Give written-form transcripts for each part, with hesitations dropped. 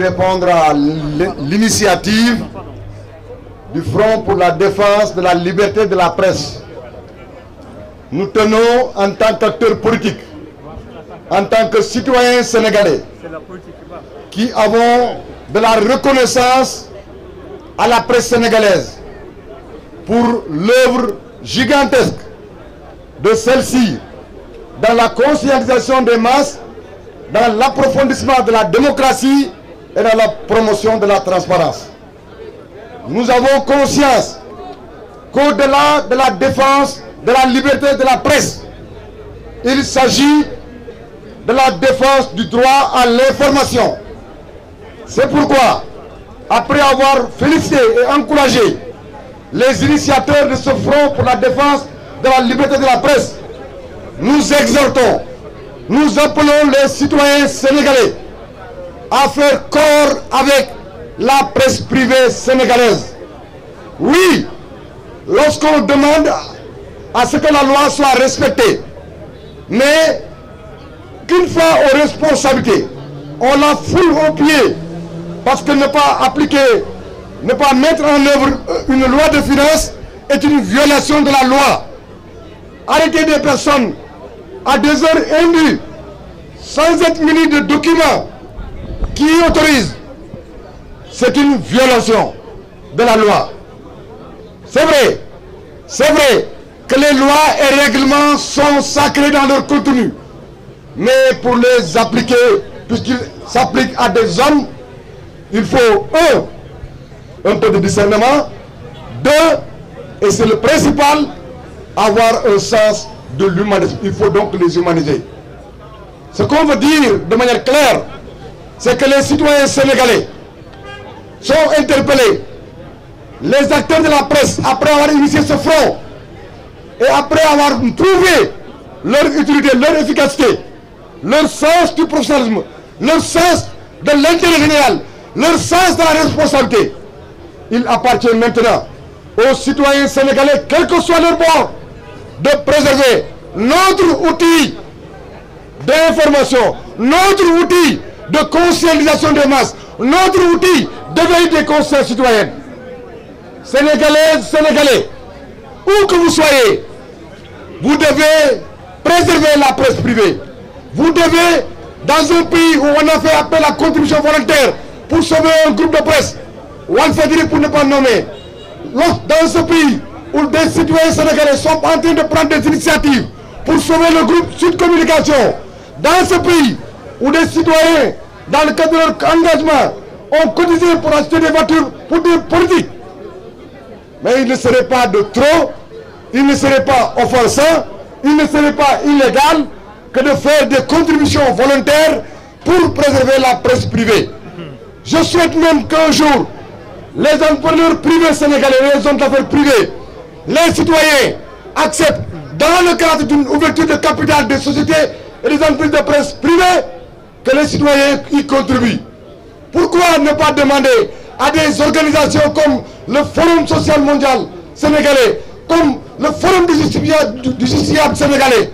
répondre à l'initiative du Front pour la défense de la liberté de la presse. Nous tenons, en tant qu'acteurs politiques, en tant que citoyens sénégalais, qui avons de la reconnaissance à la presse sénégalaise pour l'œuvre gigantesque de celle-ci dans la conscientisation des masses, dans l'approfondissement de la démocratie et dans la promotion de la transparence. Nous avons conscience qu'au-delà de la défense de la liberté de la presse, il s'agit de la défense du droit à l'information. C'est pourquoi, après avoir félicité et encouragé les initiateurs de ce front pour la défense de la liberté de la presse, nous exhortons, nous appelons les citoyens sénégalais à faire corps avec la presse privée sénégalaise. Oui, lorsqu'on demande à ce que la loi soit respectée, mais qu'une fois aux responsabilités, on la foule aux pieds, parce que ne pas appliquer, ne pas mettre en œuvre une loi de finances est une violation de la loi. Arrêter des personnes à des heures indues, sans être munis de documents qui y autorisent, c'est une violation de la loi. C'est vrai que les lois et règlements sont sacrés dans leur contenu, mais pour les appliquer, puisqu'ils s'appliquent à des hommes, il faut un peu de discernement, et c'est le principal, avoir un sens de l'humanisme. Il faut donc les humaniser. Ce qu'on veut dire de manière claire, c'est que les citoyens sénégalais sont interpellés. Les acteurs de la presse, après avoir initié ce front, et après avoir prouvé leur utilité, leur efficacité, leur sens du professionnalisme, leur sens de l'intérêt général, leur sens de la responsabilité, il appartient maintenant aux citoyens sénégalais, quel que soit leur bord, de préserver notre outil d'information, notre outil de conscientisation des masses, notre outil d'éveil des consciences citoyennes. Sénégalaises, Sénégalais, où que vous soyez, vous devez préserver la presse privée. Vous devez, dans un pays où on a fait appel à la contribution volontaire pour sauver un groupe de presse, Walfadjri pour ne pas nommer, dans ce pays où des citoyens sénégalais sont en train de prendre des initiatives pour sauver le groupe Sud Communication, dans ce pays où des citoyens, dans le cadre de leur engagement, ont cotisé pour acheter des voitures pour des politiques. Mais il ne serait pas de trop, il ne serait pas offensant, il ne serait pas illégal que de faire des contributions volontaires pour préserver la presse privée. Je souhaite même qu'un jour, les entrepreneurs privés sénégalais, les hommes d'affaires privés, les citoyens acceptent, dans le cadre d'une ouverture de capital des sociétés et des entreprises de presse privées, que les citoyens y contribuent. Pourquoi ne pas demander à des organisations comme le Forum social mondial sénégalais, comme le Forum du justiciable sénégalais,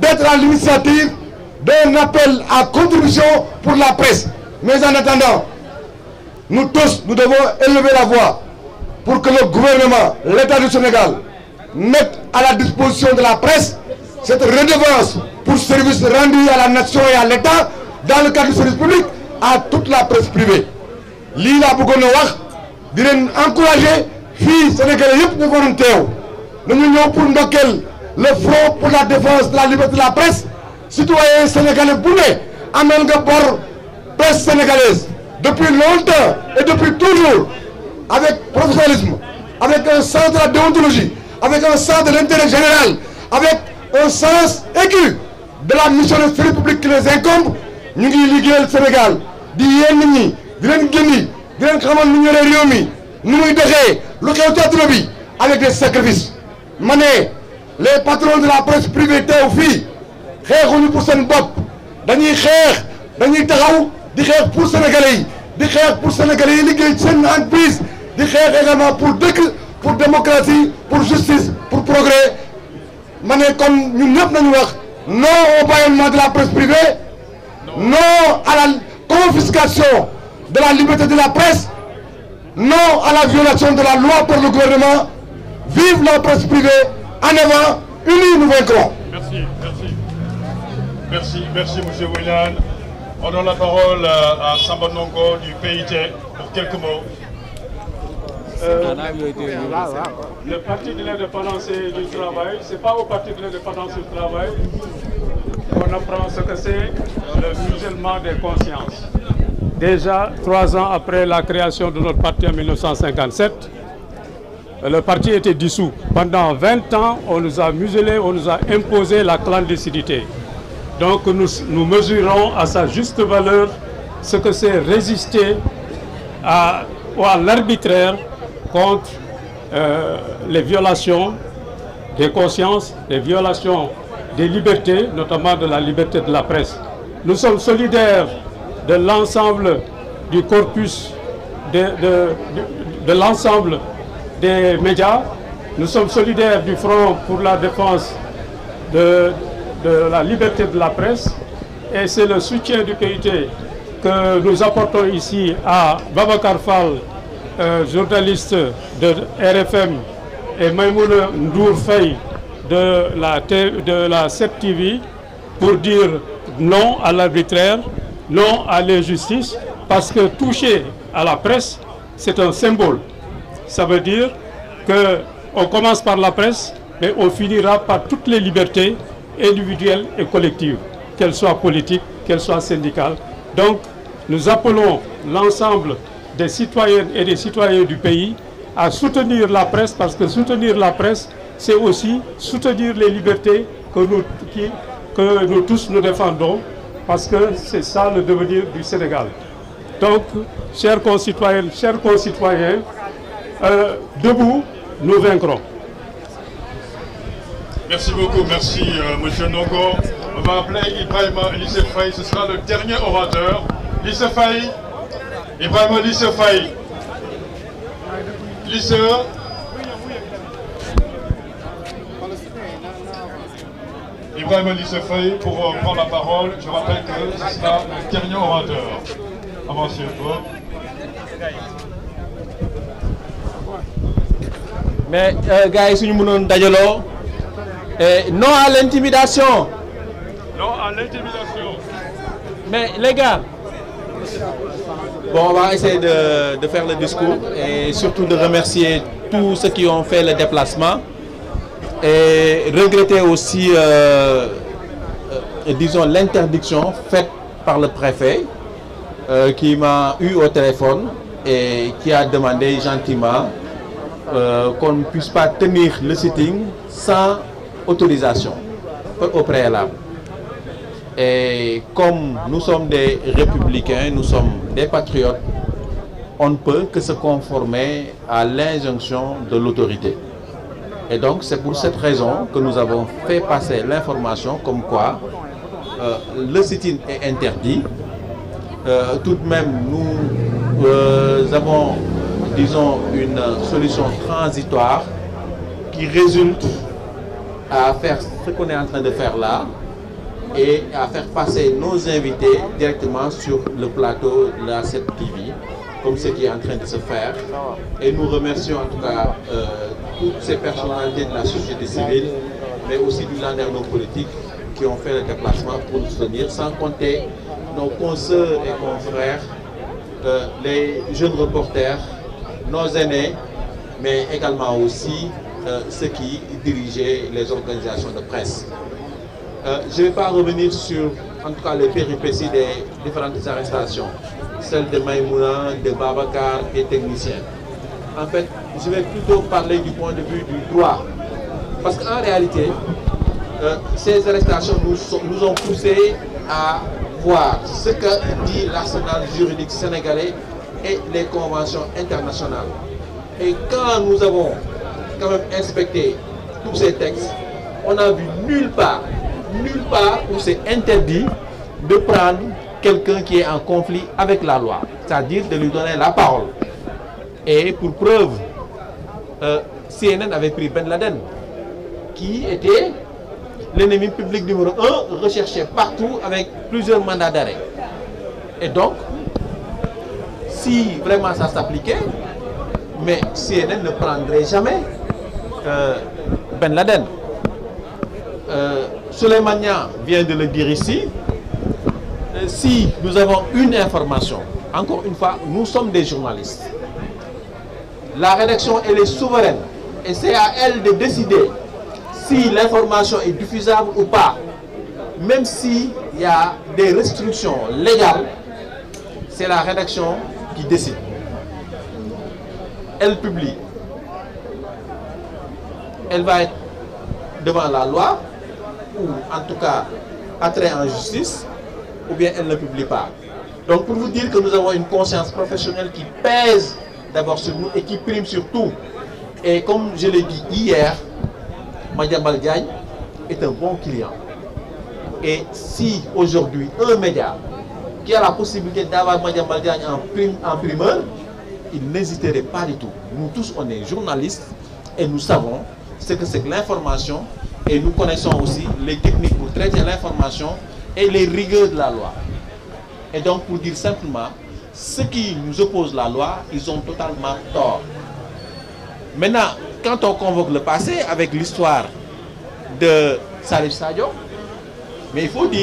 d'être à l'initiative d'un appel à contribution pour la presse. Mais en attendant, nous tous, nous devons élever la voix pour que le gouvernement, l'État du Sénégal, mette à la disposition de la presse cette redevance pour service rendu à la nation et à l'État dans le cadre du service public à toute la presse privée. lii laa bëggoon a wax di leen encourager fii Sénégalais yëpp ñu ko doon teew nañu ñëw pour ndokkeel le front pour la défense de la liberté de la presse. Citoyen sénégalais bu ne amel nga bor presse sénégalaise depuis longtemps et depuis toujours, avec professionnalisme, avec un sens de la déontologie, avec un sens de l'intérêt général, avec un sens aigu de la mission de service public qui les incombe. Ñu ngi liggéeyal Sénégal di yéen nit ñi di leen gindi di leen xamal nu ñu yore réew mi nu muy doxee lu xew ci àdduna bi avec des sacrifices. Ma ne les patrons de la presse privée teew fii xeexuñu pour seen bopp, dañuy xeex, dañuy taxaw di xeex pour sénégalais yi, di xeex pour sénégalais yi liggéey ci seen entreprise, di xeex également pour dëkk, pour démocratie, pour justice, pour progrès. Ma ne kon ñun ñëpp nañu wax non au bâillonnement de la presse privée, non à la confiscation de la liberté de la presse, non à la violation de la loi par le gouvernement. Vive la presse privée, en avant, unis nous vaincrons. Merci, M. Willian. On donne la parole à Samba Ndongo du PIT pour quelques mots. Le Parti de l'indépendance et du travail, c'est pas au Parti de l'indépendance et du travail qu'on apprend ce que c'est le musellement des consciences. Déjà, 3 ans après la création de notre parti en 1957, le parti était dissous. Pendant 20 ans, on nous a muselés, on nous a imposé la clandestinité. Donc nous mesurons à sa juste valeur ce que c'est résister à l'arbitraire contre les violations des consciences, les violations des libertés, notamment de la liberté de la presse. Nous sommes solidaires de l'ensemble du corpus, de l'ensemble des médias. Nous sommes solidaires du Front pour la défense de la liberté de la presse, et c'est le soutien du PIT que nous apportons ici à Babacar Fall, journaliste de RFM, et Maïmouna Ndour Faye de la 7TV, pour dire non à l'arbitraire, non à l'injustice, parce que toucher à la presse, c'est un symbole. Ça veut dire qu'on commence par la presse, mais on finira par toutes les libertés individuelles et collectives, qu'elles soient politiques, qu'elles soient syndicales. Donc, nous appelons l'ensemble des citoyennes et des citoyens du pays à soutenir la presse, parce que soutenir la presse, c'est aussi soutenir les libertés que nous tous nous défendons, parce que c'est ça le devenir du Sénégal. Donc, chers concitoyennes, chers concitoyens, debout, nous vaincrons. Merci beaucoup, merci M. Ndongo. On va appeler Ibrahima Lissé Faye, ce sera le dernier orateur. Lissé Faye, Ibrahima Lissé Faye. Lissé. Ibrahima Lissé Faye pour prendre la parole. Je rappelle que ce sera le dernier orateur. Avancez un peu. Mais gars, si nous voulons d'ailleurs, non à l'intimidation. Non à l'intimidation. Mais les gars, bon, on va essayer de faire le discours et surtout de remercier tous ceux qui ont fait le déplacement et regretter aussi, disons, l'interdiction faite par le préfet qui m'a eu au téléphone et qui a demandé gentiment qu'on ne puisse pas tenir le sitting sans autorisation au préalable. Et comme nous sommes des républicains, nous sommes des patriotes, on ne peut que se conformer à l'injonction de l'autorité. Et donc c'est pour cette raison que nous avons fait passer l'information comme quoi le sitting est interdit. Tout de même, nous avons, disons, une solution transitoire qui résulte à faire ce qu'on est en train de faire là et à faire passer nos invités directement sur le plateau de la 7TV, comme ce qui est en train de se faire. Et nous remercions en tout cas toutes ces personnalités de la société civile, mais aussi du landerneau politique qui ont fait le déplacement pour nous soutenir, sans compter nos consoeurs et confrères, les jeunes reporters, nos aînés, mais également aussi ceux qui dirigeaient les organisations de presse. Je ne vais pas revenir sur, en tout cas, les péripéties des différentes arrestations, celles de Maïmouna, de Babacar et techniciens. En fait, je vais plutôt parler du point de vue du droit. Parce qu'en réalité, ces arrestations nous ont poussés à voir ce que dit l'arsenal juridique sénégalais et les conventions internationales. Et quand nous avons quand même inspecté tous ces textes, on n'a vu nulle part où c'est interdit de prendre quelqu'un qui est en conflit avec la loi, c'est-à-dire de lui donner la parole. Et pour preuve, CNN avait pris Ben Laden, qui était l'ennemi public numéro 1, recherché partout avec plusieurs mandats d'arrêt. Et donc, si vraiment ça s'appliquait, mais CNN ne prendrait jamais Ben Laden. Souleymania vient de le dire ici. Si nous avons une information, encore une fois, nous sommes des journalistes. La rédaction, elle est souveraine. Et c'est à elle de décider si l'information est diffusable ou pas. Même s'il y a des restrictions légales, c'est la rédaction qui décide. Elle publie. Elle va être devant la loi, ou en tout cas entrer en justice, ou bien elle ne publie pas. Donc pour vous dire que nous avons une conscience professionnelle qui pèse d'abord sur nous et qui prime sur tout. Et comme je l'ai dit hier, Madiambal Diagne est un bon client. Et si aujourd'hui un média qui a la possibilité d'avoir Madiambal Diagne en primeur, il n'hésiterait pas du tout. Nous tous, on est journalistes et nous savons ce que c'est que l'information et nous connaissons aussi les techniques pour traiter l'information et les rigueurs de la loi. Et donc, pour dire simplement, ceux qui nous opposent la loi, ils ont totalement tort. Maintenant, quand on convoque le passé avec l'histoire de Salif Sadio, mais il faut dire